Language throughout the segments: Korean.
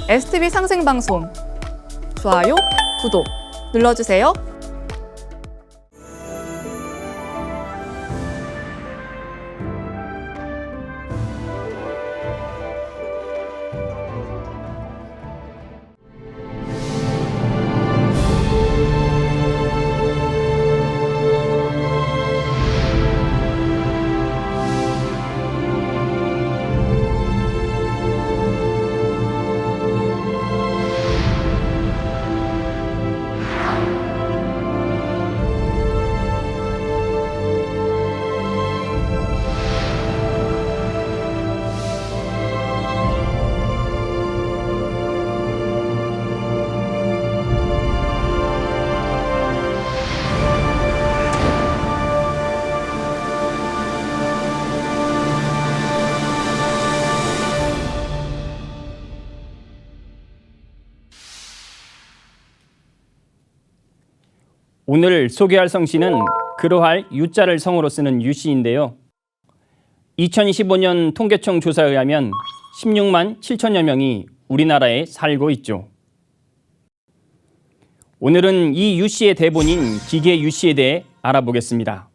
STV 상생방송 좋아요, 구독 눌러주세요. 오늘 소개할 성씨는 그러할 유자를 성으로 쓰는 유씨인데요. 2025년 통계청 조사에 의하면 16만 7천여 명이 우리나라에 살고 있죠. 오늘은 이 유씨의 대본인 기계 유씨에 대해 알아보겠습니다.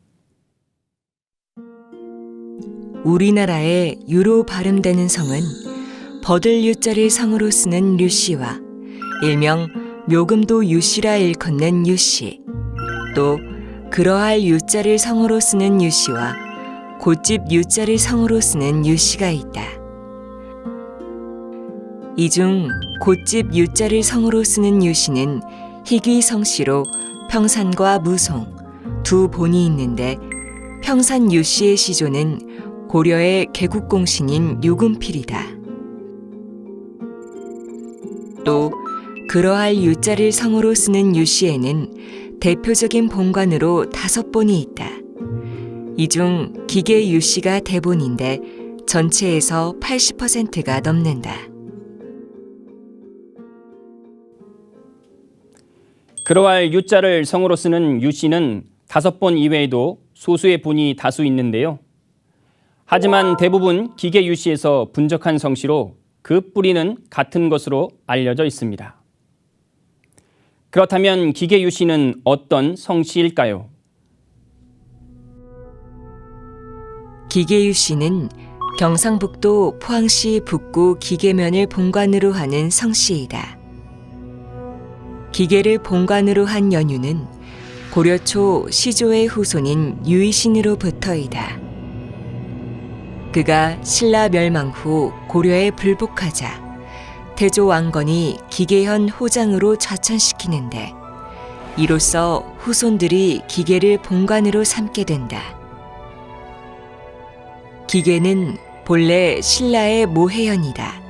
우리나라의 유로 발음되는 성은 버들 유자를 성으로 쓰는 류씨와 일명 묘금도 유씨라 일컫는 유씨, 또 그러할 유자를 성으로 쓰는 유씨와 곶집 유자를 성으로 쓰는 유씨가 있다. 이 중 곶집 유자를 성으로 쓰는 유씨는 희귀 성씨로 평산과 무송 두 본이 있는데, 평산 유씨의 시조는 고려의 개국공신인 유금필이다. 또 그러할 유자를 성으로 쓰는 유씨에는 대표적인 본관으로 5본이 있다. 이 중 기계 유씨가 대본인데 전체에서 80%가 넘는다. 그러할 유자를 성으로 쓰는 유씨는 5본 이외에도 소수의 본이 다수 있는데요. 하지만 대부분 기계 유씨에서 분적한 성씨로 그 뿌리는 같은 것으로 알려져 있습니다. 그렇다면 기계 유씨는 어떤 성씨일까요? 기계 유씨는 경상북도 포항시 북구 기계면을 본관으로 하는 성씨이다. 기계를 본관으로 한 연유는 고려 초 시조의 후손인 유이신으로부터이다. 그가 신라 멸망 후 고려에 불복하자 태조 왕건이 기계현 호장으로 좌천시키는데, 이로써 후손들이 기계를 본관으로 삼게 된다. 기계는 본래 신라의 모해현이다.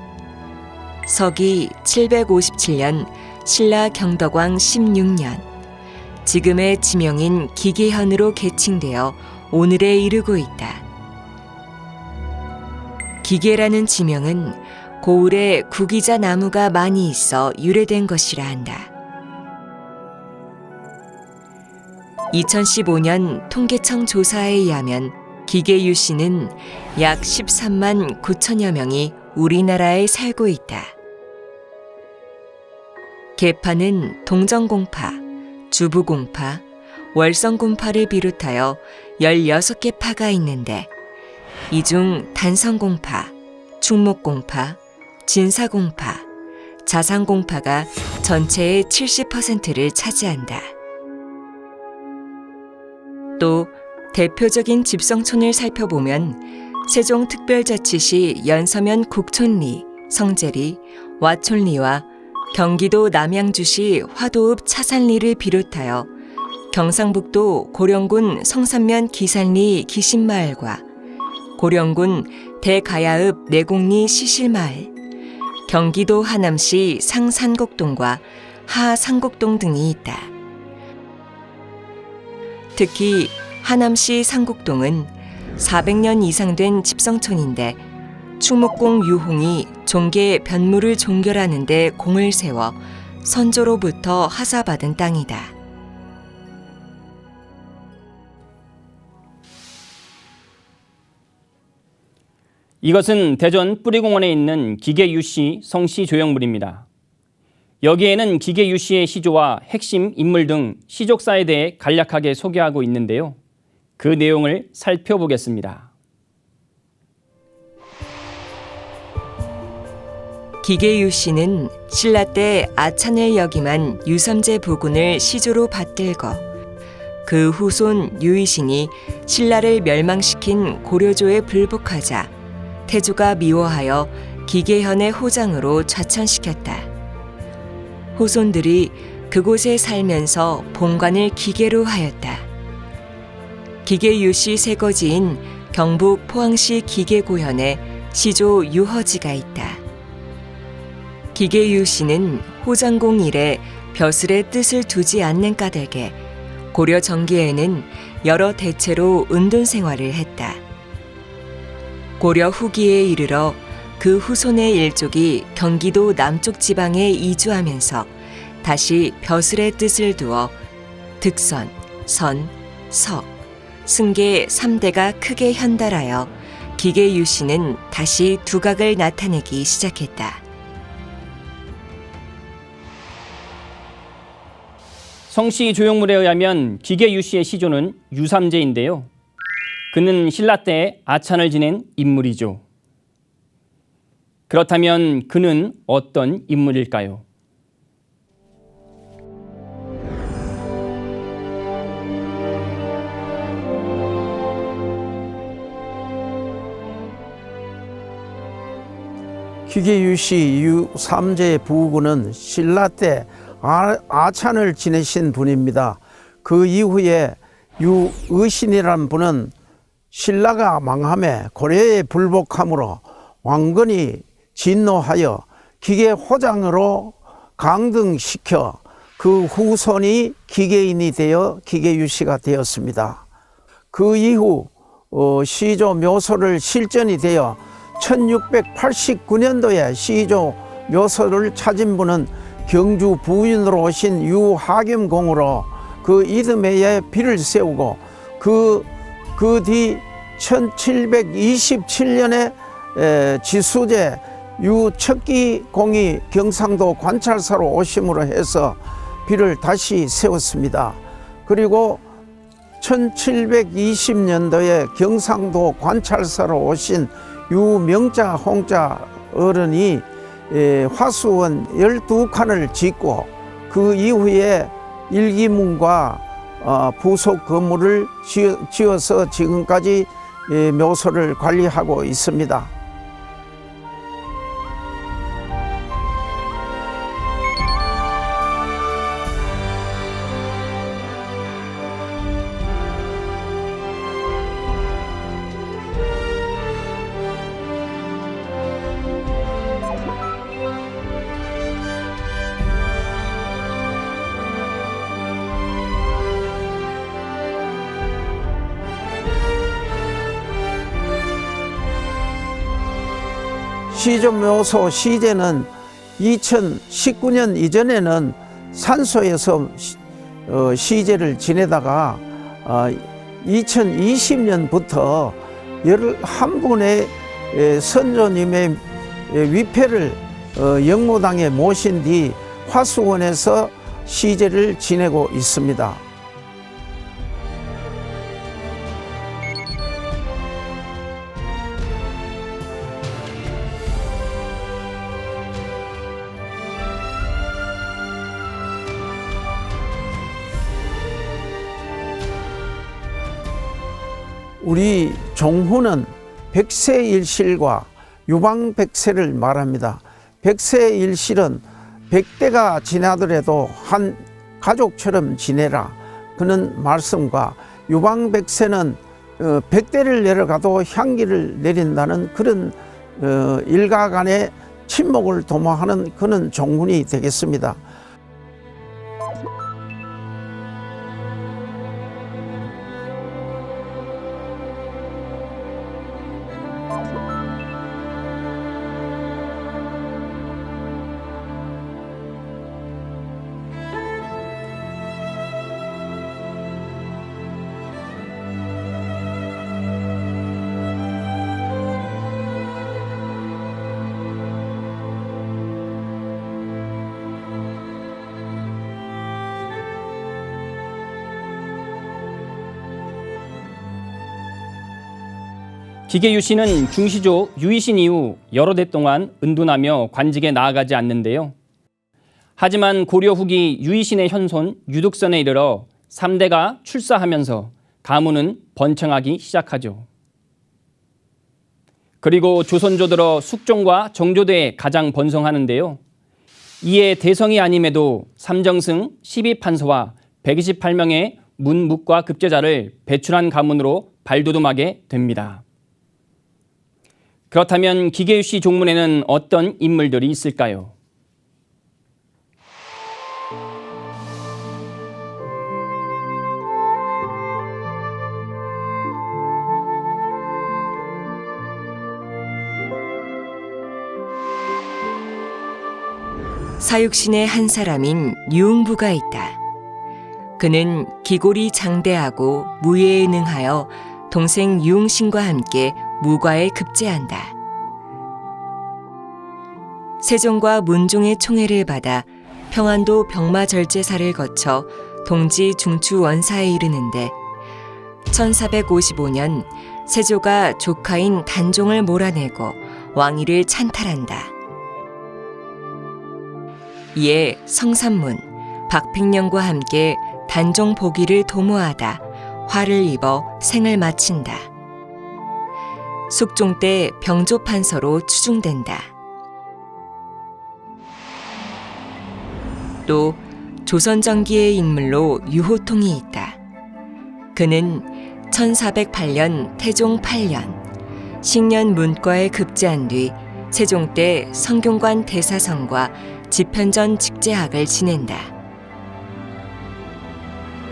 서기 757년 신라 경덕왕 16년, 지금의 지명인 기계현으로 계칭되어 오늘에 이르고 있다. 기계라는 지명은 고을에 구기자 나무가 많이 있어 유래된 것이라 한다. 2015년 통계청 조사에 의하면 기계 유씨는 약 13만 9천여 명이 우리나라에 살고 있다. 계파는 동정공파, 주부공파, 월성공파를 비롯하여 16개 파가 있는데, 이 중 단성공파, 충목공파, 진사공파, 자상공파가 전체의 70%를 차지한다. 또 대표적인 집성촌을 살펴보면 세종특별자치시 연서면 국촌리, 성제리, 와촌리와 경기도 남양주시 화도읍 차산리를 비롯하여 경상북도 고령군 성산면 기산리 기신마을과 고령군 대가야읍 내곡리 시실마을, 경기도 하남시 상산곡동과 하산곡동 등이 있다. 특히 하남시 상곡동은 400년 이상 된 집성촌인데, 충목공 유홍이 종계 변무를 종결하는 데 공을 세워 선조로부터 하사받은 땅이다. 이것은 대전 뿌리공원에 있는 기계유씨 성씨 조형물입니다. 여기에는 기계유씨의 시조와 핵심 인물 등 시족사에 대해 간략하게 소개하고 있는데요. 그 내용을 살펴보겠습니다. 기계유씨는 신라 때 아찬을 역임한 유섬제 부군을 시조로 받들고 그 후손 유이신이 신라를 멸망시킨 고려조에 불복하자 태조가 미워하여 기계현의 호장으로 좌천시켰다. 후손들이 그곳에 살면서 본관을 기계로 하였다. 기계유씨 세거지인 경북 포항시 기계고현에 시조 유허지가 있다. 기계유씨는 호장공 이래 벼슬의 뜻을 두지 않는 까닭에 고려 전기에는 여러 대체로 은돈 생활을 했다. 고려 후기에 이르러 그 후손의 일족이 경기도 남쪽 지방에 이주하면서 다시 벼슬의 뜻을 두어 득선, 선, 석, 승계 3대가 크게 현달하여 기계유씨는 다시 두각을 나타내기 시작했다. 성씨 조형물에 의하면 기계유씨의 시조는 유삼제인데요. 그는 신라 때 아찬을 지낸 인물이죠. 그렇다면 그는 어떤 인물일까요? 기계유씨 유삼제 부군은 신라 때 아찬을 지내신 분입니다. 그 이후에 유의신이라는 분은 신라가 망함에 고려에 불복함으로 왕건이 진노하여 기계호장으로 강등시켜 그 후손이 기계인이 되어 기계유씨가 되었습니다. 그 이후 시조 묘소를 실전이 되어 1689년도에 시조 묘소를 찾은 분은 경주 부인으로 오신 유하겸공으로 그 이듬해에 비를 세우고 그 뒤 1727년에 지수제 유척기공이 경상도 관찰사로 오심으로 해서 비를 다시 세웠습니다. 그리고 1720년도에 경상도 관찰사로 오신 유명자 홍자 어른이 화수원 12칸을 짓고 그 이후에 일기문과 부속 건물을 지어서 지금까지 묘소를 관리하고 있습니다. 시조묘소 시제는 2019년 이전에는 산소에서 시제를 지내다가 2020년부터 11분의 선조님의 위패를 영모당에 모신 뒤 화수원에서 시제를 지내고 있습니다. 우리 종후는 백세일실과 유방백세를 말합니다. 백세일실은 100대가 지나더라도 한 가족처럼 지내라 그는 말씀과 유방백세는 100대를 내려가도 향기를 내린다는 그런 일가 간의 친목을 도모하는 그런 종훈이 되겠습니다. 기계 유씨는 중시조 유이신 이후 여러 대 동안 은둔하며 관직에 나아가지 않는데요. 하지만 고려 후기 유이신의 현손 유득선에 이르러 3대가 출사하면서 가문은 번창하기 시작하죠. 그리고 조선조 들어 숙종과 정조대에 가장 번성하는데요. 이에 대성이 아님에도 삼정승 12판서와 128명의 문묵과 급제자를 배출한 가문으로 발돋움하게 됩니다. 그렇다면 기계유씨 종문에는 어떤 인물들이 있을까요? 사육신의 한 사람인 유흥부가 있다. 그는 기골이 장대하고 무예에 능하여 동생 유흥신과 함께 무과에 급제한다. 세종과 문종의 총애를 받아 평안도 병마절제사를 거쳐 동지 중추 원사에 이르는데 1455년 세조가 조카인 단종을 몰아내고 왕위를 찬탈한다. 이에 성삼문, 박팽령과 함께 단종 복위를 도모하다 화를 입어 생을 마친다. 숙종 때 병조판서로 추중된다. 또 조선 전기의 인물로 유호통이 있다. 그는 1408년 태종 8년 식년 문과에 급제한 뒤 세종 때 성균관 대사성과 집현전 직제학을 지낸다.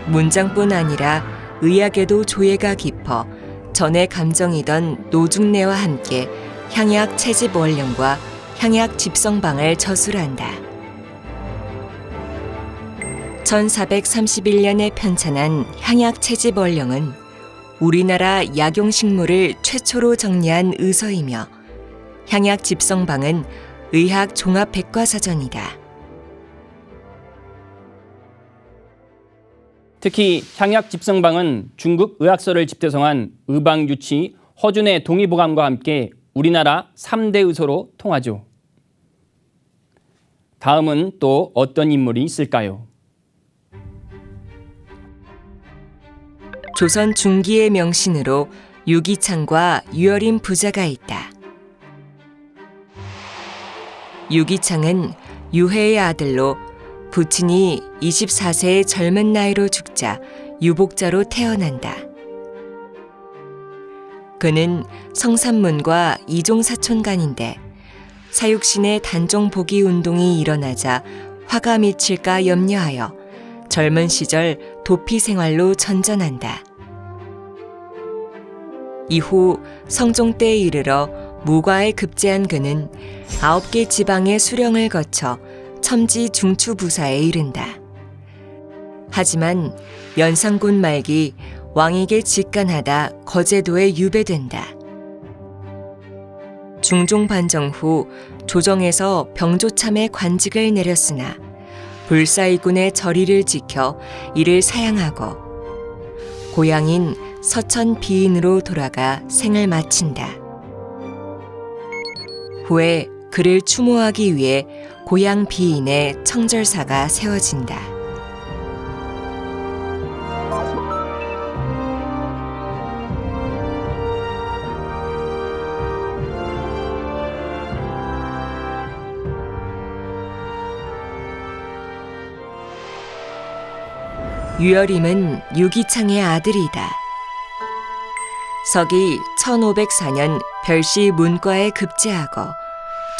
문장뿐 아니라 의학에도 조예가 깊어 전에 감정이던 노중래와 함께 향약 채집 원령과 향약 집성방을 저술한다. 1431년에 편찬한 향약 채집 원령은 우리나라 약용식물을 최초로 정리한 의서이며 향약 집성방은 의학 종합 백과사전이다. 특히 향약 집성방은 중국 의학서를 집대성한 의방유치 허준의 동의보감과 함께 우리나라 3대 의서로 통하죠. 다음은 또 어떤 인물이 있을까요? 조선 중기의 명신으로 유기창과 유여린 부자가 있다. 유기창은 유해의 아들로 부친이 24세의 젊은 나이로 죽자 유복자로 태어난다. 그는 성삼문과 이종사촌간인데 사육신의 단종 복위 운동이 일어나자 화가 미칠까 염려하여 젊은 시절 도피 생활로 전전한다. 이후 성종 때에 이르러 무과에 급제한 그는 9개 지방의 수령을 거쳐 첨지 중추부사에 이른다. 하지만 연산군 말기 왕에게 직간하다 거제도에 유배된다. 중종 반정 후 조정에서 병조참의 관직을 내렸으나 불사이군의 절의를 지켜 이를 사양하고 고향인 서천 비인으로 돌아가 생을 마친다. 후에 그를 추모하기 위해 고향 비인의 청절사가 세워진다. 유여림은 유기창의 아들이다. 서기 1504년 별시 문과에 급제하고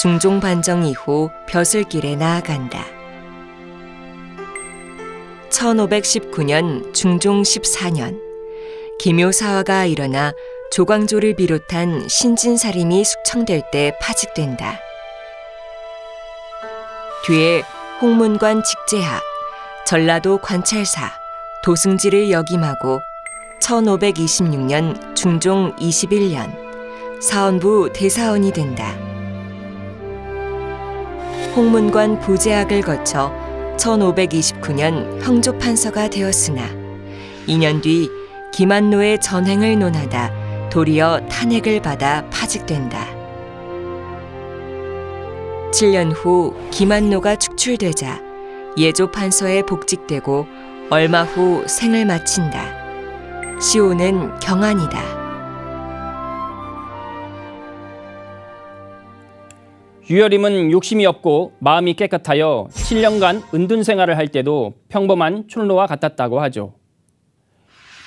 중종 반정 이후 벼슬길에 나아간다. 1519년 중종 14년 기묘사화가 일어나 조광조를 비롯한 신진사림이 숙청될 때 파직된다. 뒤에 홍문관 직제학, 전라도 관찰사, 도승지를 역임하고 1526년 중종 21년 사원부 대사원이 된다. 홍문관 부제학을 거쳐 1529년 형조판서가 되었으나 2년 뒤 김한노의 전횡을 논하다 도리어 탄핵을 받아 파직된다. 7년 후 김한노가 축출되자 예조 판서에 복직되고 얼마 후 생을 마친다. 시호는 경안이다. 유여림은 욕심이 없고 마음이 깨끗하여 7년간 은둔 생활을 할 때도 평범한 촌로와 같았다고 하죠.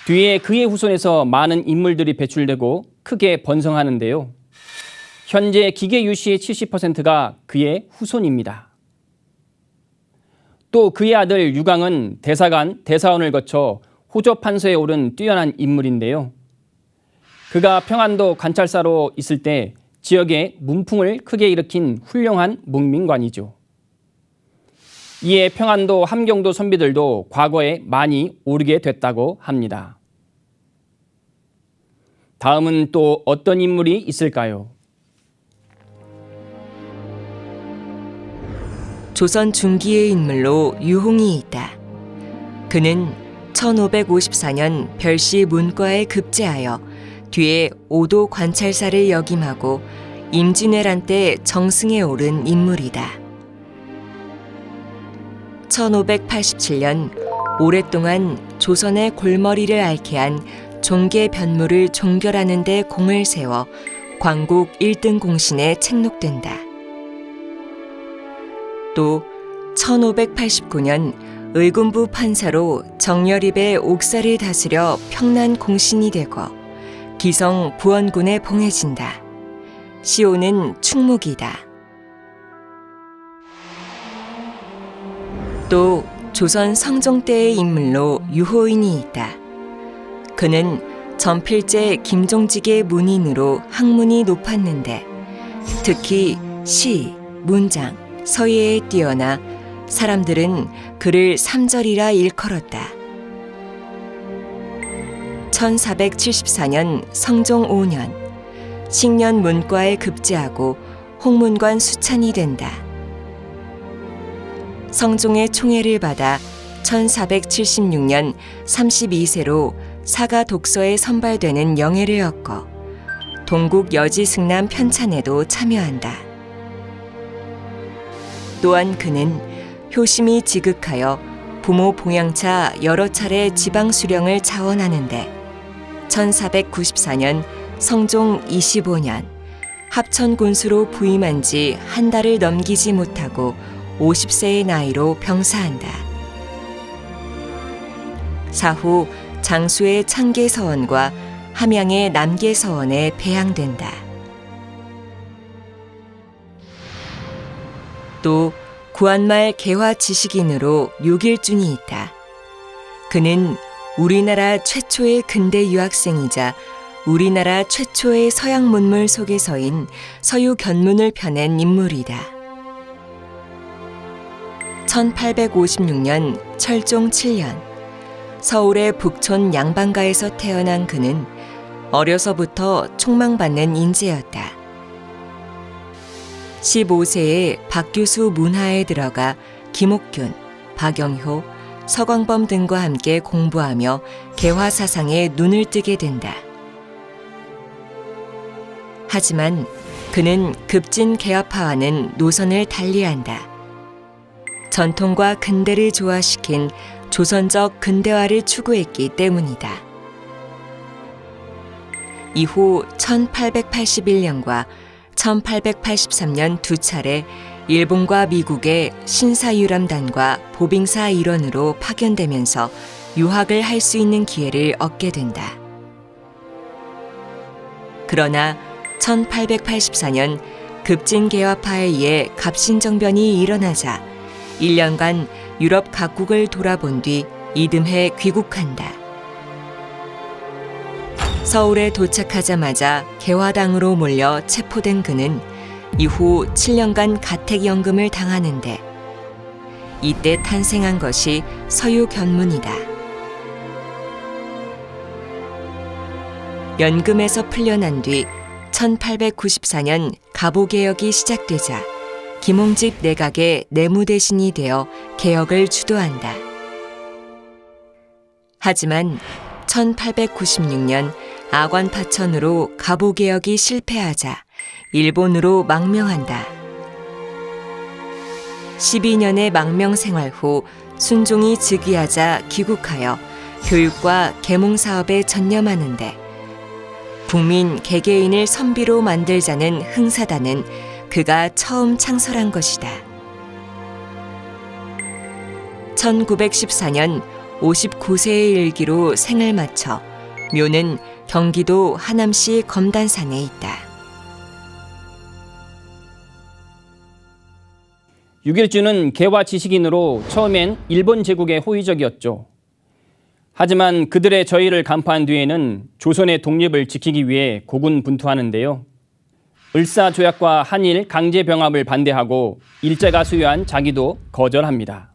뒤에 그의 후손에서 많은 인물들이 배출되고 크게 번성하는데요. 현재 기계 유씨의 70%가 그의 후손입니다. 또 그의 아들 유강은 대사관, 대사원을 거쳐 호조 판서에 오른 뛰어난 인물인데요. 그가 평안도 관찰사로 있을 때 지역에 문풍을 크게 일으킨 훌륭한 문민관이죠. 이에 평안도 함경도 선비들도 과거에 많이 오르게 됐다고 합니다. 다음은 또 어떤 인물이 있을까요? 조선 중기의 인물로 유홍이 있다. 그는 1554년 별시 문과에 급제하여 뒤에 오도 관찰사를 역임하고 임진왜란 때 정승에 오른 인물이다. 1587년 오랫동안 조선의 골머리를 앓게 한 종계 변무를 종결하는 데 공을 세워 광국 1등 공신에 책록된다. 또 1589년 의군부 판사로 정열입의 옥사를 다스려 평난 공신이 되고 기성 부원군에 봉해진다. 시호는 충묵이다. 또 조선 성종 때의 인물로 유호인이 있다. 그는 전필제 김종직의 문인으로 학문이 높았는데 특히 시, 문장, 서예에 뛰어나 사람들은 그를 삼절이라 일컬었다. 1474년 성종 5년 식년 문과에 급제하고 홍문관 수찬이 된다. 성종의 총애를 받아 1476년 32세로 사가 독서에 선발되는 영예를 얻고 동국 여지승남 편찬에도 참여한다. 또한 그는 효심이 지극하여 부모 봉양차 여러 차례 지방 수령을 자원하는데 1494년 성종 25년 합천 군수로 부임한 지 한 달을 넘기지 못하고 50세의 나이로 병사한다. 사후 장수의 창계서원과 함양의 남계서원에 배양된다. 또 구한말 개화 지식인으로 육일준이 있다. 그는 우리나라 최초의 근대 유학생이자 우리나라 최초의 서양 문물 속에서인 서유 견문을 펴낸 인물이다. 1856년 철종 7년 서울의 북촌 양반가에서 태어난 그는 어려서부터 촉망받는 인재였다. 15세에 박규수 문하에 들어가 김옥균, 박영효, 서광범 등과 함께 공부하며 개화 사상에 눈을 뜨게 된다. 하지만 그는 급진 개화파와는 노선을 달리한다. 전통과 근대를 조화시킨 조선적 근대화를 추구했기 때문이다. 이후 1881년과 1883년 두 차례 일본과 미국의 신사유람단과 보빙사 일원으로 파견되면서 유학을 할 수 있는 기회를 얻게 된다. 그러나 1884년 급진개화파에 의해 갑신정변이 일어나자 1년간 유럽 각국을 돌아본 뒤 이듬해 귀국한다. 서울에 도착하자마자 개화당으로 몰려 체포된 그는 이후 7년간 가택연금을 당하는데 이때 탄생한 것이 서유견문이다. 연금에서 풀려난 뒤 1894년 가보개혁이 시작되자 김홍집 내각의 내무대신이 되어 개혁을 주도한다. 하지만 1896년 아관파천으로 가보개혁이 실패하자 일본으로 망명한다. 12년의 망명 생활 후 순종이 즉위하자 귀국하여 교육과 계몽 사업에 전념하는데 국민 개개인을 선비로 만들자는 흥사단은 그가 처음 창설한 것이다. 1914년 59세의 일기로 생을 마쳐 묘는 경기도 하남시 검단산에 있다. 6.1주는 개화 지식인으로 처음엔 일본 제국에 호의적이었죠. 하지만 그들의 저희를 간파한 뒤에는 조선의 독립을 지키기 위해 고군분투하는데요. 을사조약과 한일 강제병합을 반대하고 일제가 수여한 자기도 거절합니다.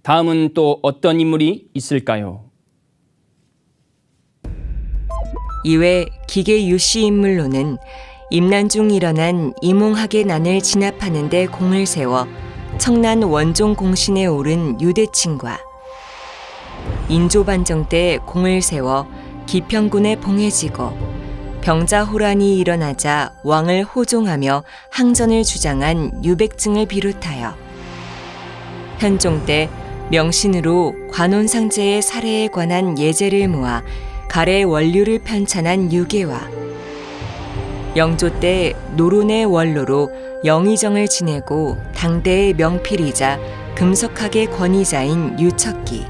다음은 또 어떤 인물이 있을까요? 이외 기계 유씨 인물로는 임난 중 일어난 이몽학의 난을 진압하는 데 공을 세워 청난 원종 공신에 오른 유대친과 인조반정 때 공을 세워 기평군에 봉해지고 병자호란이 일어나자 왕을 호종하며 항전을 주장한 유백증을 비롯하여 현종 때 명신으로 관혼상제의 사례에 관한 예제를 모아 가래 원류를 편찬한 유계와 영조 때 노론의 원로로 영의정을 지내고 당대의 명필이자 금석학의 권위자인 유척기,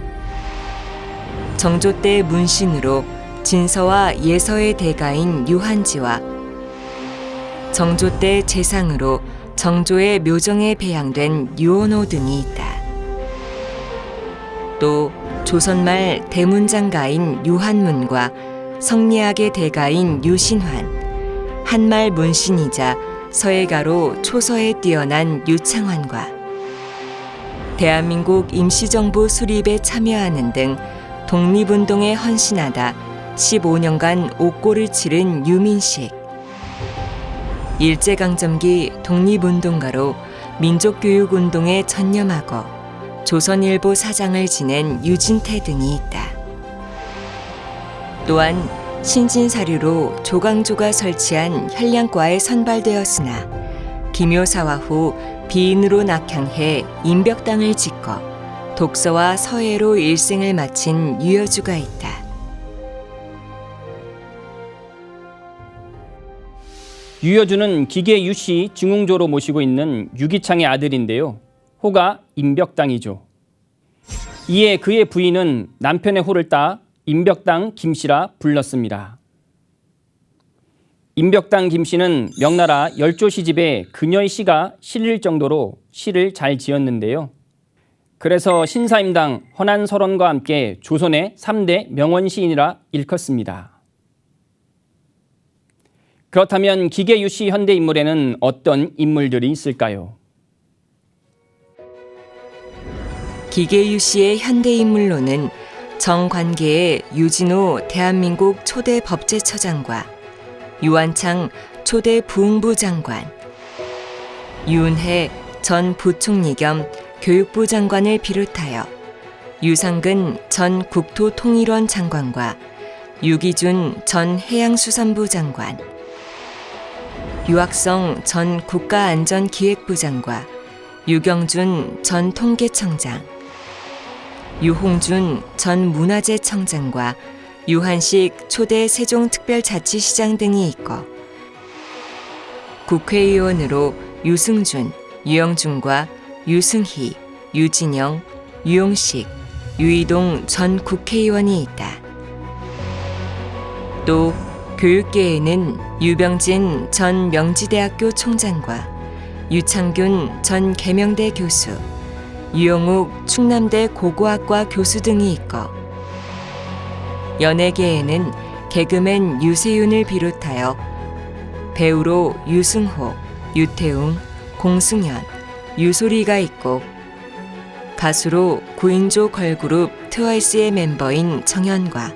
정조 때 문신으로 진서와 예서의 대가인 유한지와 정조 때 재상으로 정조의 묘정에 배양된 유원호 등이 있다. 또 조선말 대문장가인 유한문과 성리학의 대가인 유신환, 한말 문신이자 서예가로 초서에 뛰어난 유창환과 대한민국 임시정부 수립에 참여하는 등 독립운동에 헌신하다 15년간 옥고를 치른 유민식, 일제강점기 독립운동가로 민족교육운동에 전념하고 조선일보 사장을 지낸 유진태 등이 있다. 또한 신진사류로 조광조가 설치한 현량과에 선발되었으나 기묘사화 후 비인으로 낙향해 임벽당을 짓고 독서와 서예로 일생을 마친 유여주가 있다. 유여주는 기계 유씨 증웅조로 모시고 있는 유기창의 아들인데요. 호가 임벽당이죠. 이에 그의 부인은 남편의 호를 따 임벽당 김씨라 불렀습니다. 임벽당 김씨는 명나라 열조 시집에 그녀의 시가 실릴 정도로 시를 잘 지었는데요. 그래서 신사임당 허난설원과 함께 조선의 3대 명원 시인이라 일컫습니다. 그렇다면 기계 유씨 현대 인물에는 어떤 인물들이 있을까요? 기계 유씨의 현대 인물로는 정관계의 유진호 대한민국 초대 법제처장과 유한창 초대 부흥부 장관, 유은혜 전 부총리 겸 교육부 장관을 비롯하여 유상근 전 국토통일원 장관과 유기준 전 해양수산부 장관, 유학성 전 국가안전기획부 장관, 유경준 전 통계청장, 유홍준 전 문화재청장과 유한식 초대 세종특별자치시장 등이 있고 국회의원으로 유승준, 유영준과 유승희, 유진영, 유용식, 유이동 전 국회의원이 있다. 또 교육계에는 유병진 전 명지대학교 총장과 유창균 전 계명대 교수, 유영욱 충남대 고고학과 교수 등이 있고 연예계에는 개그맨 유세윤을 비롯하여 배우로 유승호, 유태웅, 공승현, 유소리가 있고 가수로 9인조 걸그룹 트와이스의 멤버인 정현과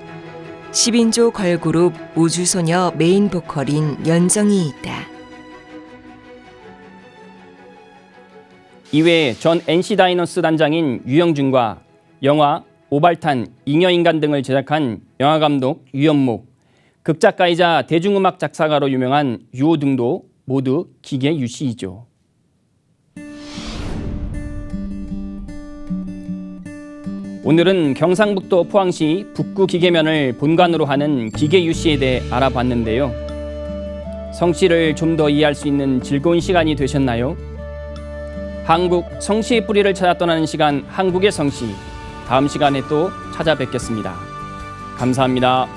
10인조 걸그룹 우주소녀 메인 보컬인 연정이 있다. 이외에 전 NC 다이너스 단장인 유영준과 영화 오발탄, 잉여인간 등을 제작한 영화감독 유연목, 극작가이자 대중음악 작사가로 유명한 유호 등도 모두 기계 유씨이죠. 오늘은 경상북도 포항시 북구 기계면을 본관으로 하는 기계 유씨에 대해 알아봤는데요. 성씨를 좀 더 이해할 수 있는 즐거운 시간이 되셨나요? 한국 성씨의 뿌리를 찾아 떠나는 시간, 한국의 성씨. 다음 시간에 또 찾아뵙겠습니다. 감사합니다.